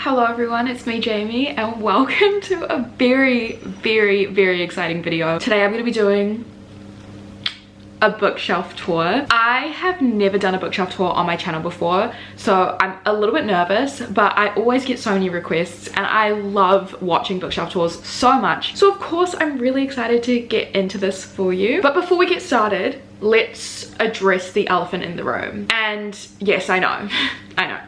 Hello everyone, it's me Jamie and welcome to a very exciting video. Today I'm going to be doing a bookshelf tour. I have never done a bookshelf tour on my channel before, so I'm a little bit nervous, but I always get so many requests and I love watching bookshelf tours so much. So of course I'm really excited to get into this for you. But before we get started, let's address the elephant in the room. And yes, I know, I know.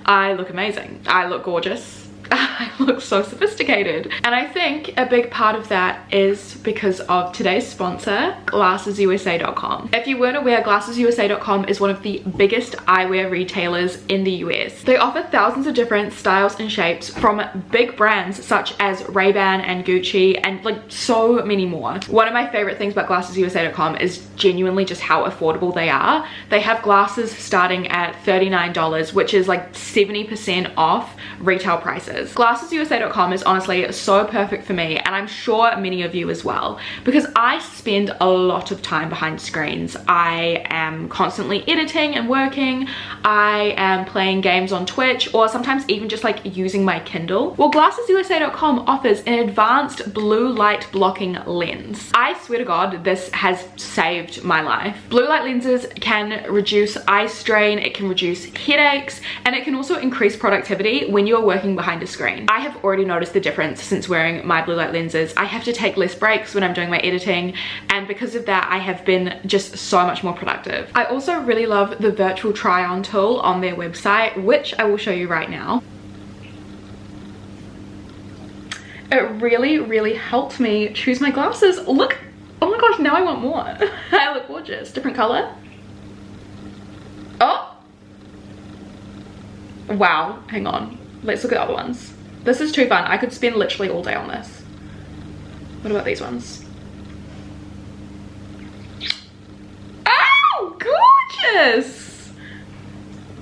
I look amazing. I look gorgeous. I look so sophisticated. And I think a big part of that is because of today's sponsor, GlassesUSA.com. If you weren't aware, GlassesUSA.com is one of the biggest eyewear retailers in the US. They offer thousands of different styles and shapes from big brands such as Ray-Ban and Gucci and like so many more. One of my favorite things about GlassesUSA.com is genuinely just how affordable they are. They have glasses starting at $39, which is like 70% off retail prices. GlassesUSA.com is honestly so perfect for me, and I'm sure many of you as well, because I spend a lot of time behind screens. I am constantly editing and working. I am playing games on Twitch, or sometimes even just like using my Kindle. Well, GlassesUSA.com offers an advanced blue light blocking lens. I swear to God, this has saved my life. Blue light lenses can reduce eye strain, it can reduce headaches, and it can also increase productivity when you're working behind a screen. I have already noticed the difference since wearing my blue light lenses. I have to take less breaks when I'm doing my editing, and because of that I have been just so much more productive. I also really love the virtual try-on tool on their website, which I will show you right now. It really helped me choose my glasses. Look, oh my gosh, now I want more. I look gorgeous. Different color. Oh wow, hang on, let's look at other ones. This is too fun. I could spend literally all day on this. What about these ones? Oh, gorgeous!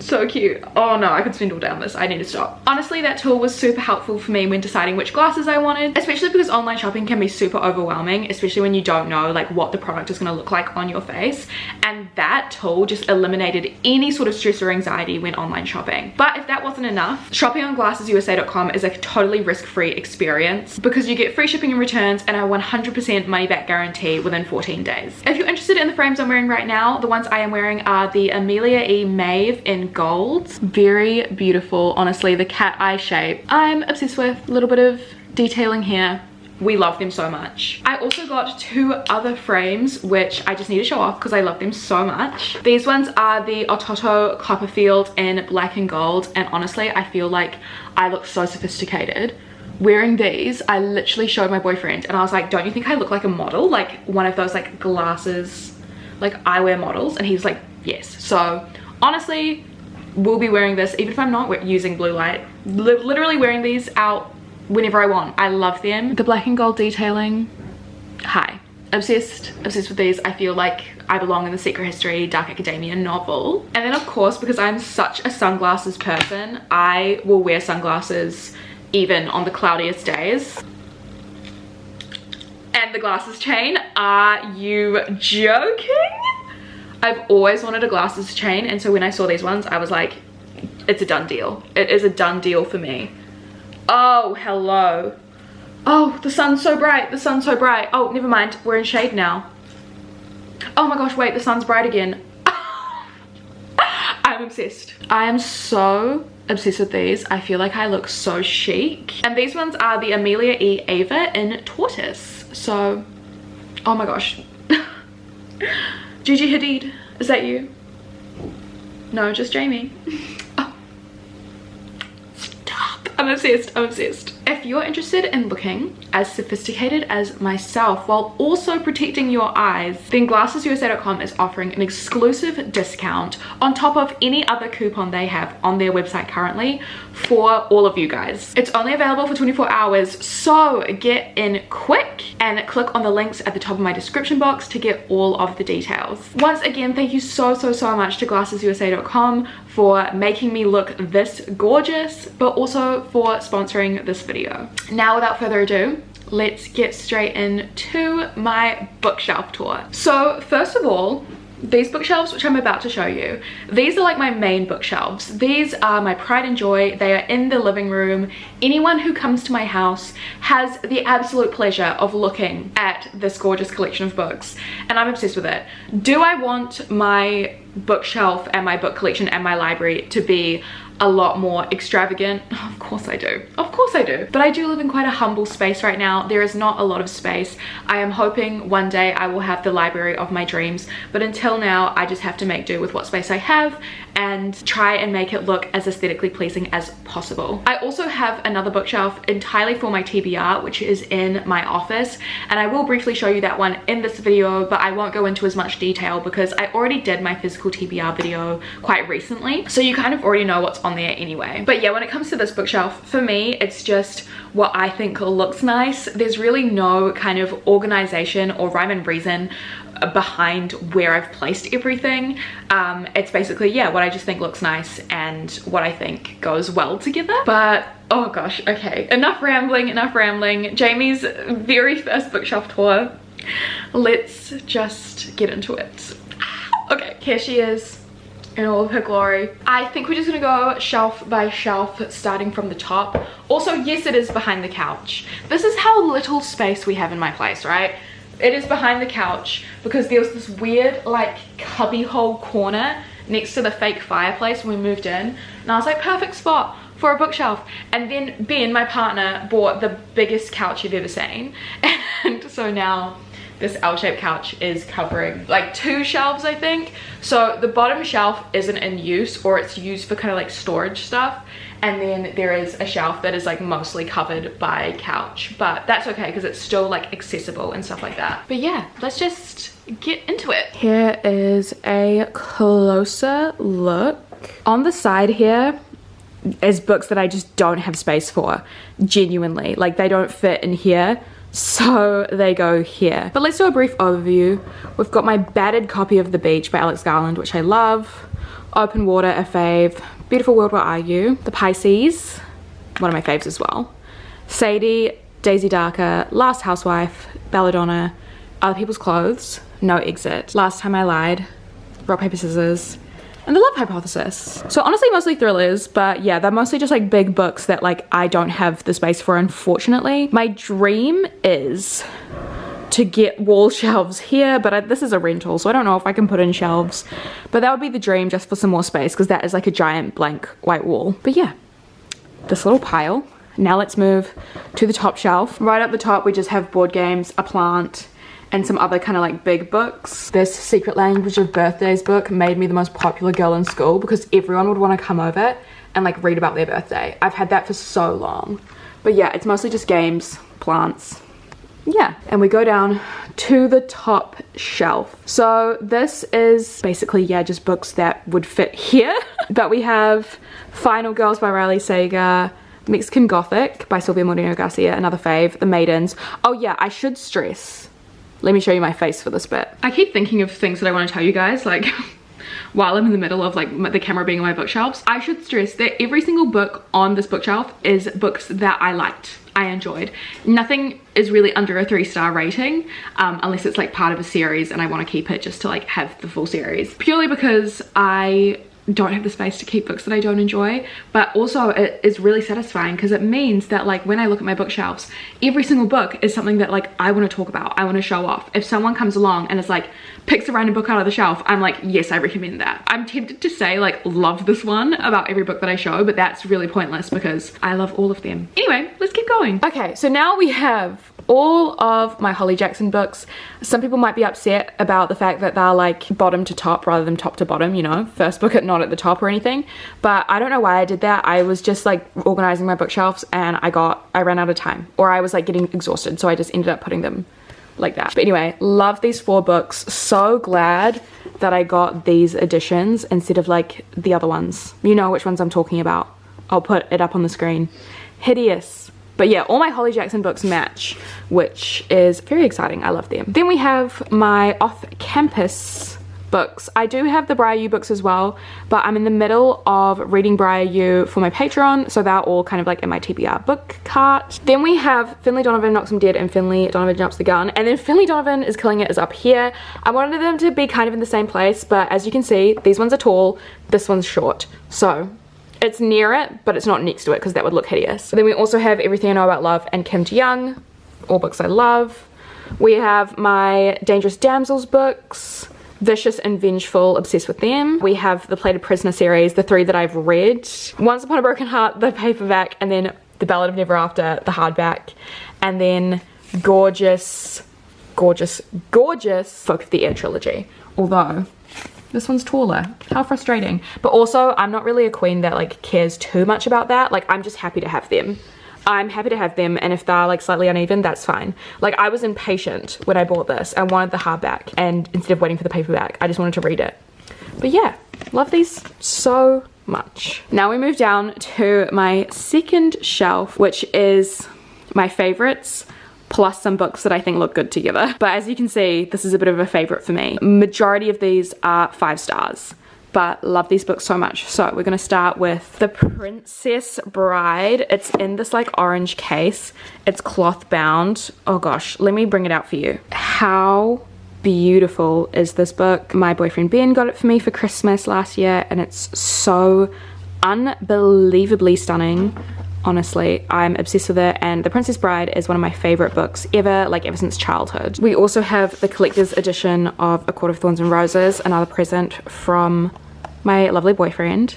So cute. Oh no, I could spend all day on this. I need to stop. Honestly, that tool was super helpful for me when deciding which glasses I wanted, especially because online shopping can be super overwhelming, especially when you don't know like what the product is going to look like on your face. And that tool just eliminated any sort of stress or anxiety when online shopping. But if that wasn't enough, shopping on GlassesUSA.com is a totally risk-free experience because you get free shipping and returns and a 100% money back guarantee within 14 days. If you're interested in the frames I'm wearing right now, the ones I am wearing are the Amelia E. Maeve in golds. Very beautiful, honestly. The cat eye shape I'm obsessed with. A little bit of detailing here. We love them so much. I also got two other frames which I just need to show off because I love them so much. These ones are the Ototo Copperfield in black and gold, and honestly I feel like I look so sophisticated wearing these. I literally showed my boyfriend and I was like, don't you think I look like a model, like one of those like glasses like eyewear models? And he's like, yes. So honestly, we'll be wearing this even if I'm not using blue light. Literally wearing these out whenever I want. I love them. The black and gold detailing, hi. Obsessed with these. I feel like I belong in the Secret History Dark Academia novel. And then of course, because I'm such a sunglasses person, I will wear sunglasses even on the cloudiest days. And the glasses chain, are you joking? I've always wanted a glasses chain, and so when I saw these ones I was like, it's a done deal. It is a done deal for me. Oh, hello. Oh, the sun's so bright. The sun's so bright. Oh, never mind. We're in shade now. Oh my gosh, wait, the sun's bright again. I'm obsessed. I am so obsessed with these. I feel like I look so chic. And these ones are the Amelia E. Ava in tortoise. So, oh my gosh. Gigi Hadid, is that you? No, just Jamie. Oh. Stop. I'm obsessed. I'm obsessed. If you're interested in looking as sophisticated as myself while also protecting your eyes, then GlassesUSA.com is offering an exclusive discount on top of any other coupon they have on their website currently for all of you guys. It's only available for 24 hours, so get in quick and click on the links at the top of my description box to get all of the details. Once again, thank you so much to GlassesUSA.com for making me look this gorgeous, but also for sponsoring this video. Now without further ado, let's get straight into my bookshelf tour. So first of all, these bookshelves, which I'm about to show you, these are like my main bookshelves. These are my pride and joy. They are in the living room. Anyone who comes to my house has the absolute pleasure of looking at this gorgeous collection of books, and I'm obsessed with it. Do I want my bookshelf and my book collection and my library to be a lot more extravagant? Of course I do. Of course I do. But I do live in quite a humble space right now. There is not a lot of space. I am hoping one day I will have the library of my dreams, but until now I just have to make do with what space I have and try and make it look as aesthetically pleasing as possible. I also have another bookshelf entirely for my TBR, which is in my office, and I will briefly show you that one in this video, but I won't go into as much detail because I already did my physical TBR video quite recently, so you kind of already know what's on there anyway. But yeah, when it comes to this bookshelf, for me it's just what I think looks nice. There's really no kind of organization or rhyme and reason behind where I've placed everything. It's basically, yeah, what I just think looks nice and what I think goes well together. But oh gosh, okay, enough rambling. Jamie's very first bookshelf tour. Let's just get into it. Okay, here she is in all of her glory. I think we're just gonna go shelf by shelf, starting from the top. Also, yes, it is behind the couch. This is how little space we have in my place, right? It is behind the couch because there was this weird like cubby hole corner next to the fake fireplace when we moved in, and I was like, perfect spot for a bookshelf. And then Ben, my partner, bought the biggest couch you've ever seen, and so now this L-shaped couch is covering like 2 shelves, I think. So the bottom shelf isn't in use, or it's used for kind of like storage stuff, and then there is a shelf that is like mostly covered by couch, but that's okay because it's still like accessible and stuff like that. But yeah, let's just get into it. Here is a closer look. On the side here is books that I just don't have space for, genuinely. Like, they don't fit in here, so they go here. But let's do a brief overview. We've got my battered copy of The Beach by Alex Garland, which I love. Open Water, a fave. Beautiful World, Where Are You? The Pisces, one of my faves as well. Sadie, Daisy Darker, Last Housewife, Belladonna, Other People's Clothes, No Exit, Last Time I Lied, Rock, Paper, Scissors, and The Love Hypothesis. So honestly, mostly thrillers, but yeah, they're mostly just like big books that like I don't have the space for, unfortunately. My dream is to get wall shelves here, but this is a rental, so I don't know if I can put in shelves, but that would be the dream, just for some more space, because that is like a giant blank white wall. But yeah, this little pile. Now let's move to the top shelf. Right up the top we just have board games, a plant, and some other kind of like big books. This Secret Language of Birthdays book made me the most popular girl in school because everyone would want to come over and like read about their birthday. I've had that for so long. But yeah, it's mostly just games, plants. Yeah, and we go down to the top shelf. So this is basically, yeah, just books that would fit here. But we have Final Girls by Riley Sager, Mexican Gothic by Sylvia Moreno Garcia, another fave, The Maidens. Oh yeah, I should stress, let me show you my face for this bit. I keep thinking of things that I want to tell you guys, like while I'm in the middle of like the camera being on my bookshelves. I should stress that every single book on this bookshelf is books that I liked, I enjoyed. Nothing is really under a 3-star rating, unless it's like part of a series and I want to keep it just to like have the full series. Purely because I don't have the space to keep books that I don't enjoy, but also it is really satisfying because it means that like when I look at my bookshelves, every single book is something that like I want to talk about, I want to show off. If someone comes along and is like, picks a random book out of the shelf, I'm like, yes, I recommend that. I'm tempted to say like love this one about every book that I show, but that's really pointless because I love all of them. Anyway, let's keep going. Okay, so now we have all of my Holly Jackson books. Some people might be upset about the fact that they're like bottom to top rather than top to bottom, you know, first book not at the top or anything, but I don't know why I did that. I was just like organizing my bookshelves and I ran out of time, or I was like getting exhausted, so I just ended up putting them like that. But anyway, love these 4 books. So glad that I got these editions instead of like the other ones. You know which ones I'm talking about. I'll put it up on the screen. Hideous. But yeah, all my Holly Jackson books match, which is very exciting. I love them. Then we have my off-campus books. I do have the Briar U books as well, but I'm in the middle of reading Briar U for my Patreon, so they're all kind of like in my TBR book cart. Then we have Finley Donovan Knocks 'Em Dead and Finley Donovan Jumps the Gun, and then Finley Donovan is Killing It is up here. I wanted them to be kind of in the same place, but as you can see, these ones are tall, this one's short, so it's near it, but it's not next to it because that would look hideous. Then we also have Everything I Know About Love and Kim Ji-young, all books I love. We have my Dangerous Damsels books, Vicious and Vengeful, obsessed with them. We have the Plated Prisoner series, the 3 that I've read. Once Upon a Broken Heart, the paperback, and then The Ballad of Never After, the hardback. And then gorgeous, gorgeous, gorgeous Folk of the Air trilogy. Although, this one's taller. How frustrating. But also, I'm not really a queen that like cares too much about that. Like, I'm just happy to have them. I'm happy to have them, and if they're like slightly uneven, that's fine. Like, I was impatient when I bought this. I wanted the hardback, and instead of waiting for the paperback, I just wanted to read it. But yeah, love these so much. Now we move down to my second shelf, which is my favorites plus some books that I think look good together. But as you can see, this is a bit of a favorite for me. Majority of these are 5 stars. But love these books so much. So we're gonna start with The Princess Bride. It's in this like orange case. It's cloth bound. Oh gosh, let me bring it out for you. How beautiful is this book? My boyfriend Ben got it for me for Christmas last year, and it's so unbelievably stunning. Honestly, I'm obsessed with it, and The Princess Bride is one of my favorite books ever, like ever since childhood. We also have the collector's edition of A Court of Thorns and Roses, another present from my lovely boyfriend.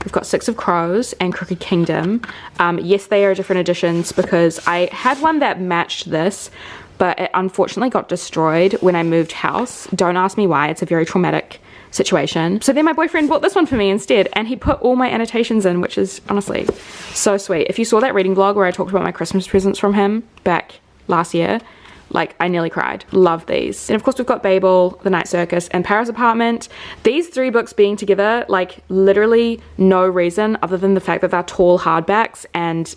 We've got Six of Crows and Crooked Kingdom. Yes, they are different editions because I had one that matched this, but it unfortunately got destroyed when I moved house. Don't ask me why, it's a very traumatic situation. So then my boyfriend bought this one for me instead, and he put all my annotations in, which is honestly so sweet. If you saw that reading vlog where I talked about my Christmas presents from him back last year, like, I nearly cried. Love these. And of course we've got Babel, The Night Circus, and Paris Apartment. These 3 books being together, like, literally no reason other than the fact that they're tall hardbacks and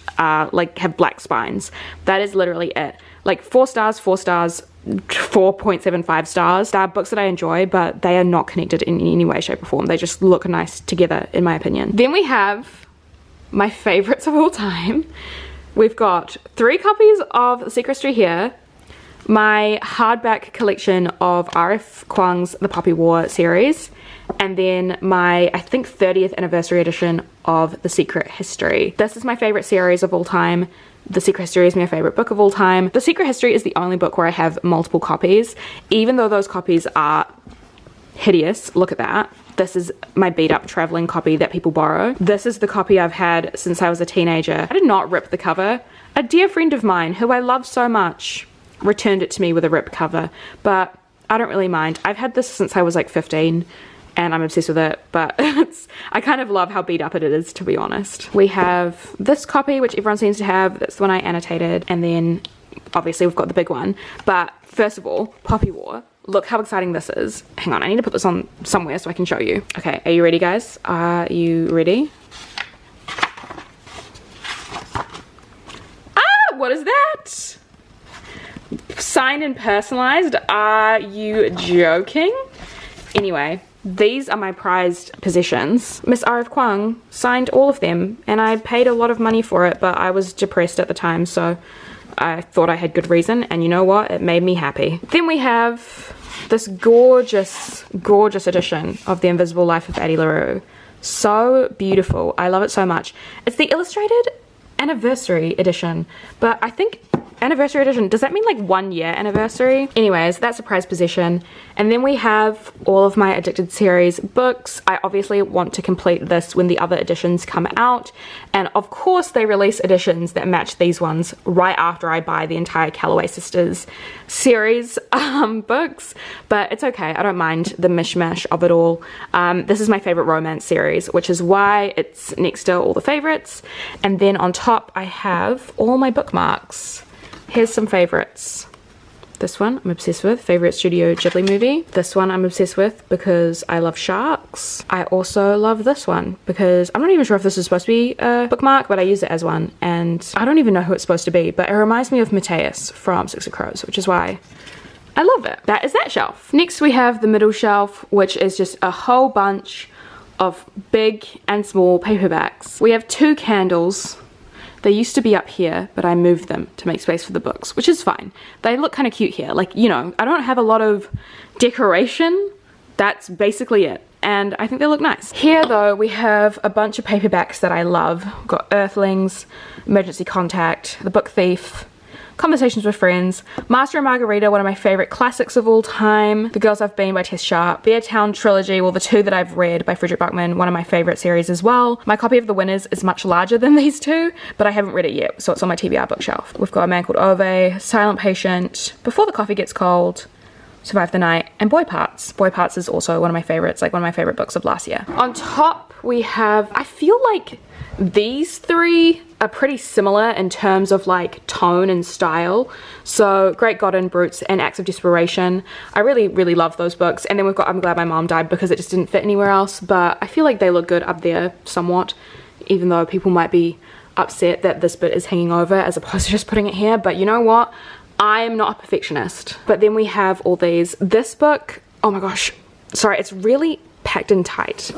like have black spines. That is literally it. Like 4 stars, 4 stars, 4.75 stars. They're books that I enjoy, but they are not connected in any way, shape, or form. They just look nice together, in my opinion. Then we have my favorites of all time. We've got 3 copies of The Secret History here, my hardback collection of R.F. Kuang's The Poppy War series, and then my, I think, 30th anniversary edition of The Secret History. This is my favorite series of all time. The Secret History is my favorite book of all time. The Secret History is the only book where I have multiple copies, even though those copies are hideous. Look at that. This is my beat up traveling copy that people borrow. This is the copy I've had since I was a teenager. I did not rip the cover. A dear friend of mine who I love so much returned it to me with a ripped cover, but I don't really mind. I've had this since I was like 15 and I'm obsessed with it, but I kind of love how beat up it is, to be honest. We have this copy, which everyone seems to have. That's the one I annotated, and then obviously we've got the big one. But first of all, Poppy War. Look how exciting this is. Hang on, I need to put this on somewhere so I can show you. Okay, are you ready, guys? Are you ready? Ah, what is that? Signed and personalized? Are you joking? Anyway, these are my prized possessions. Miss R.F. Kuang signed all of them, and I paid a lot of money for it, but I was depressed at the time, so I thought I had good reason, and you know what? It made me happy. Then we have this gorgeous, gorgeous edition of The Invisible Life of Addie LaRue. So beautiful. I love it so much. It's the illustrated anniversary edition, but I think anniversary edition, does that mean like 1 year anniversary? Anyways, that's a prized possession. And then we have all of my Addicted series books. I obviously want to complete this when the other editions come out, and of course they release editions that match these ones right after I buy the entire Calloway Sisters series books, but it's okay. I don't mind the mishmash of it all. This is my favorite romance series, which is why it's next to all the favorites. And then on top I have all my bookmarks. Here's some favorites. This one I'm obsessed with, favorite Studio Ghibli movie. This one I'm obsessed with because I love sharks. I also love this one because I'm not even sure if this is supposed to be a bookmark, but I use it as one, and I don't even know who it's supposed to be, but it reminds me of Mateus from Six of Crows, which is why I love it. That is that shelf. Next we have the middle shelf, which is just a whole bunch of big and small paperbacks. We have 2 candles. They used to be up here, but I moved them to make space for the books, which is fine. They look kind of cute here. Like, you know, I don't have a lot of decoration. That's basically it. And I think they look nice. Here though, we have a bunch of paperbacks that I love. We've got Earthlings, Emergency Contact, The Book Thief, Conversations with Friends, Master and Margarita, one of my favorite classics of all time, The Girls I've Been by Tess Sharp, Beartown Trilogy, well the 2 that I've read by Frederick Buckman, one of my favorite series as well. My copy of The Winners is much larger than these 2, but I haven't read it yet, so it's on my TBR bookshelf. We've got A Man Called Ove, Silent Patient, Before the Coffee Gets Cold, Survive the Night, and Boy Parts. Boy Parts is also one of my favorites, like one of my favorite books of last year. On top we have, I feel like these 3 are pretty similar in terms of like tone and style. So Great God and Brutes and Acts of Desperation. I really love those books. And then we've got I'm Glad My Mom Died because it just didn't fit anywhere else, but I feel like they look good up there somewhat, even though people might be upset that this bit is hanging over as opposed to just putting it here. But you know what? I'm not a perfectionist. But then we have all these. This book, oh my gosh, sorry, it's really packed in tight.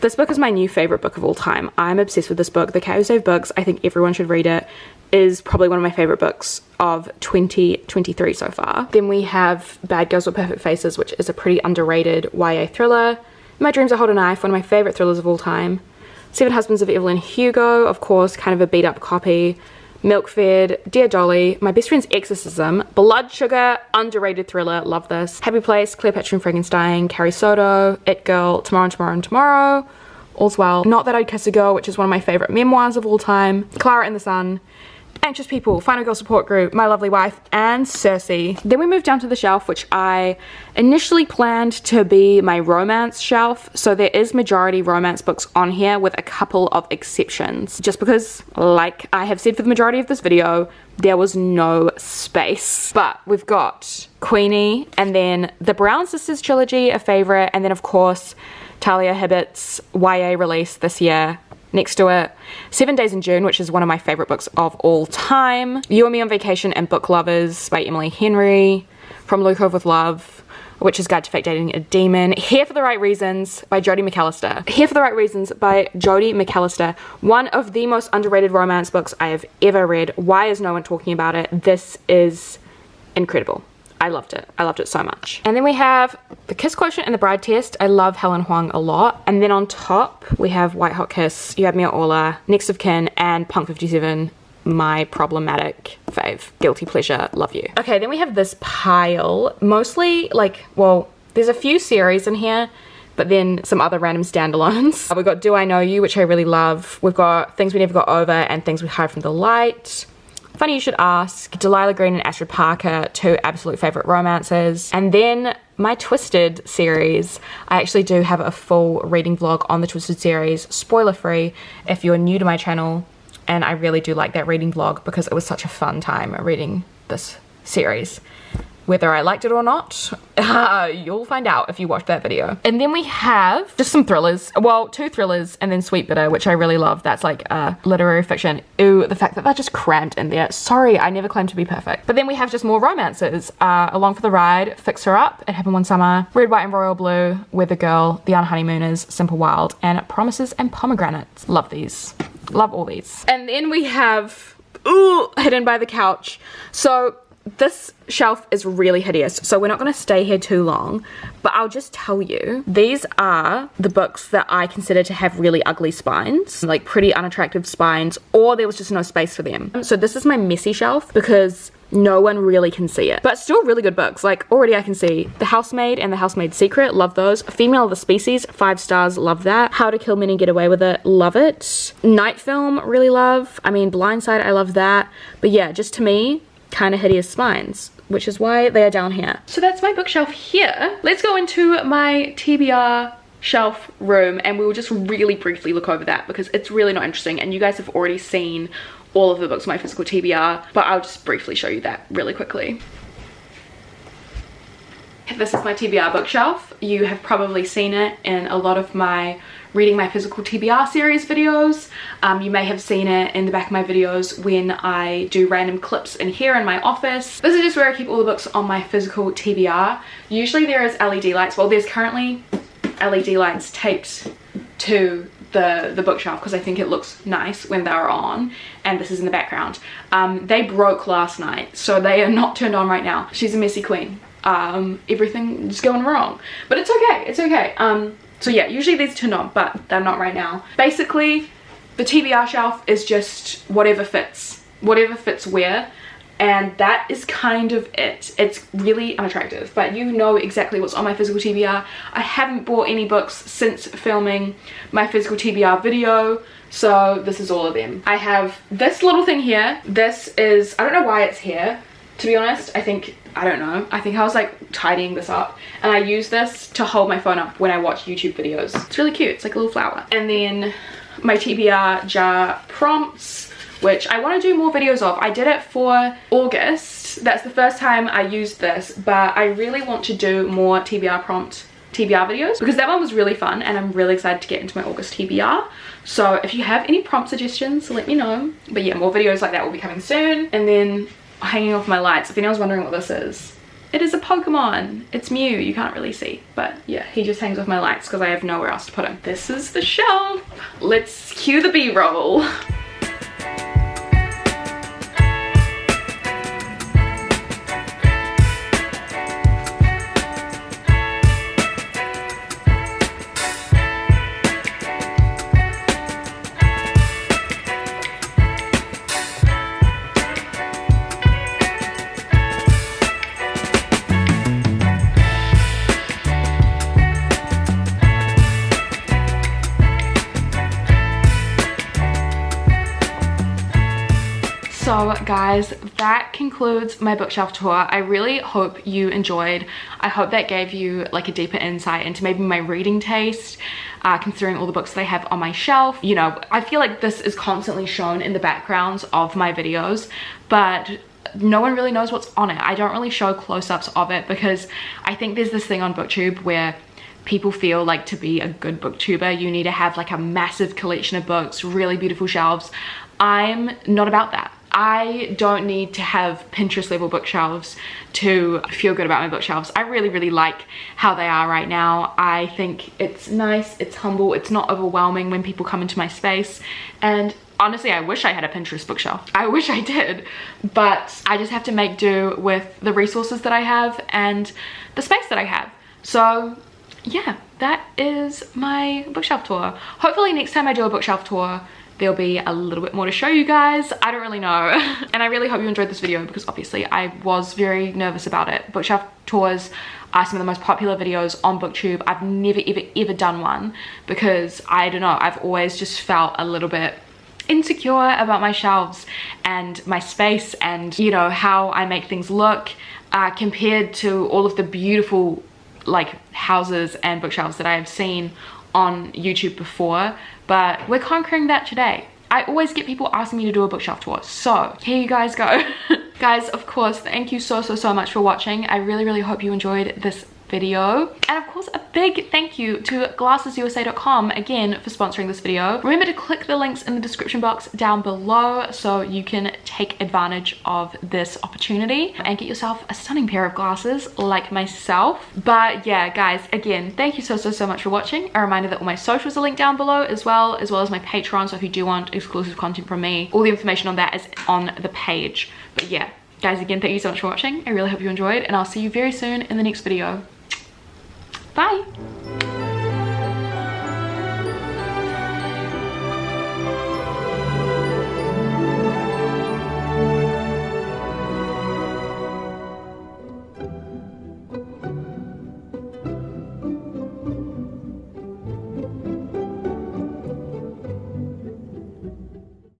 This book is my new favorite book of all time. I'm obsessed with this book. The Cat Who Saved Books, I think everyone should read it, is probably one of my favorite books of 2023 so far. Then we have Bad Girls with Perfect Faces, which is a pretty underrated YA thriller. My Dreams Are Hold a Knife, one of my favorite thrillers of all time. Seven Husbands of Evelyn Hugo, of course, kind of a beat up copy. Milk-Fed, Dear Dolly, My Best Friend's Exorcism, Blood Sugar, underrated thriller, love this. Happy Place, Cleopatra and Frankenstein, Carrie Soto, It Girl, Tomorrow and Tomorrow and Tomorrow, All's Well, Not That I'd Kiss a Girl, which is one of my favorite memoirs of all time, Clara and the Sun, Anxious People, Final Girl Support Group, My Lovely Wife, and Circe. Then we moved down to the shelf, which I initially planned to be my romance shelf. So there is majority romance books on here with a couple of exceptions. Just because, like I have said for the majority of this video, there was no space. But we've got Queenie, and then the Brown Sisters trilogy, a favorite, and then of course Talia Hibbett's YA release this year. Next to it, 7 Days in June, which is one of my favorite books of all time. You and Me on Vacation and Book Lovers by Emily Henry. From Luke with Love, which is Guide to Fake Dating a Demon. Here for the Right Reasons by Jodie McAllister. Here for the Right Reasons by Jodie McAllister. One of the most underrated romance books I have ever read. Why is no one talking about it? This is incredible. I loved it. I loved it so much. And then we have The Kiss Quotient and The Bride Test. I love Helen Huang a lot. And then on top, we have White Hot Kiss, You Had Me at Orla, Next of Kin, and Punk 57, my problematic fave. Guilty Pleasure, love you. Okay, then we have this pile. Mostly, like, well, there's a few series in here, but then some other random standalones. We've got Do I Know You, which I really love. We've got Things We Never Got Over and Things We Hide from the Light. Funny You Should Ask, Delilah Green and Astrid Parker, 2 absolute favorite romances. And then my Twisted series. I actually do have a full reading vlog on the Twisted series, spoiler free, if you're new to my channel. And I really do like that reading vlog because it was such a fun time reading this series. Whether I liked it or not, you'll find out if you watch that video. And then we have just some thrillers. Well, 2 thrillers and then Sweet Bitter, which I really love. That's like literary fiction. Ooh, the fact that they're just crammed in there. Sorry, I never claimed to be perfect. But then we have just more romances. Along for the Ride, Fix Her Up, It Happened One Summer, Red, White and Royal Blue, Weather Girl, The Unhoneymooners, Simple Wild, and Promises and Pomegranates. Love these. Love all these. And then we have, ooh, Hidden by the Couch. So this shelf is really hideous, so we're not going to stay here too long, but I'll just tell you, these are the books that I consider to have really ugly spines, like pretty unattractive spines, or there was just no space for them. So this is my messy shelf because no one really can see it, but still really good books. Like already I can see The Housemaid and The Housemaid's Secret, love those. Female of the Species, 5 stars, love that. How to Kill Men and Get Away with It, love it. Night Film, really love. I mean, Blindside, I love that. But yeah, just to me, kind of hideous spines, which is why they are down here. So that's my bookshelf here. Let's go into my TBR shelf room and we will just really briefly look over that because it's really not interesting and you guys have already seen all of the books on my physical TBR, but I'll just briefly show you that really quickly. This is my TBR bookshelf. You have probably seen it in a lot of my reading my physical TBR series videos. You may have seen it in the back of my videos when I do random clips in here in my office. This is just where I keep all the books on my physical TBR. Usually there is LED lights. Well, there's currently LED lights taped to the bookshelf because I think it looks nice when they're on, and this is in the background. They broke last night, so they are not turned on right now. She's a messy queen. Everything is going wrong, but it's okay, it's okay. So yeah, usually these are turned on, but they're not right now. Basically, the TBR shelf is just whatever fits where, and that is kind of it. It's really unattractive, but you know exactly what's on my physical TBR. I haven't bought any books since filming my physical TBR video, so this is all of them. I have this little thing here. This is, I don't know why it's here, to be honest. I don't know. I think I was like tidying this up, and I use this to hold my phone up when I watch YouTube videos. It's really cute. It's like a little flower. And then my TBR jar prompts, which I want to do more videos of. I did it for August. That's the first time I used this, but I really want to do more TBR videos because that one was really fun, and I'm really excited to get into my August TBR. So if you have any prompt suggestions, let me know. But yeah, more videos like that will be coming soon. And then hanging off my lights, if anyone's wondering what this is, it is a Pokemon. It's Mew. You can't really see, but yeah, he just hangs off my lights because I have nowhere else to put him. This is the shelf. Let's cue the B-roll. So guys, that concludes my bookshelf tour. I really hope you enjoyed. I hope that gave you like a deeper insight into maybe my reading taste, considering all the books that I have on my shelf. You know, I feel like this is constantly shown in the backgrounds of my videos, but no one really knows what's on it. I don't really show close-ups of it because I think there's this thing on BookTube where people feel like to be a good booktuber you need to have like a massive collection of books, really beautiful shelves. I'm not about that. I don't need to have Pinterest level bookshelves to feel good about my bookshelves. I really like how they are right now. I think it's nice, it's humble, it's not overwhelming when people come into my space, and honestly I wish I had a Pinterest bookshelf. I wish I did, but I just have to make do with the resources that I have and the space that I have. So yeah, that is my bookshelf tour. Hopefully next time I do a bookshelf tour there'll be a little bit more to show you guys. I don't really know. And I really hope you enjoyed this video because obviously I was very nervous about it. Bookshelf tours are some of the most popular videos on BookTube. I've never ever done one because I don't know, I've always just felt a little bit insecure about my shelves and my space and, you know, how I make things look compared to all of the beautiful like houses and bookshelves that I have seen on YouTube before. But we're conquering that today. I always get people asking me to do a bookshelf tour, so here you guys go. Guys, of course, thank you so much for watching. I really hope you enjoyed this video, and of course a big thank you to GlassesUSA.com again for sponsoring this video. Remember to click the links in the description box down below so you can take advantage of this opportunity and get yourself a stunning pair of glasses like myself. But yeah guys, again, thank you so much for watching. A reminder that all my socials are linked down below as well as my Patreon, so if you do want exclusive content from me, all the information on that is on the page. But yeah guys, again, thank you so much for watching. I really hope you enjoyed, and I'll see you very soon in the next video. Bye!